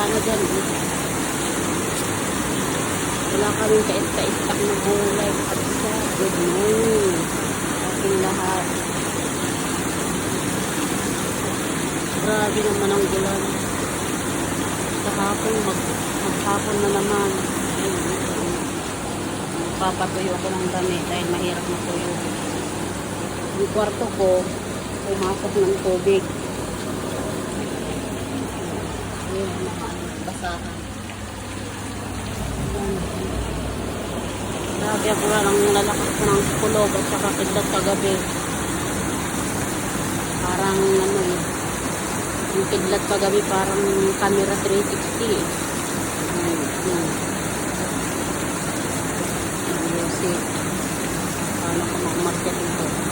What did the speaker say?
ano dyan eh. Wala kaming kaista-istak na gulay. Good morning ating lahat. Grabe naman ang ulan. Kahapon maghapon na naman. Papatuyo ko ng dami dahil mahirap na tuyo. Yung kwarto ko pumasok ng tubig. Ayan, basahan. Grabe ako lang nalakas ko ng kulog at saka kidlat kagabi. Parang ano eh. Yung kidlat kagabi parang camera 360 eh. Music. Paano ko makamarket ito?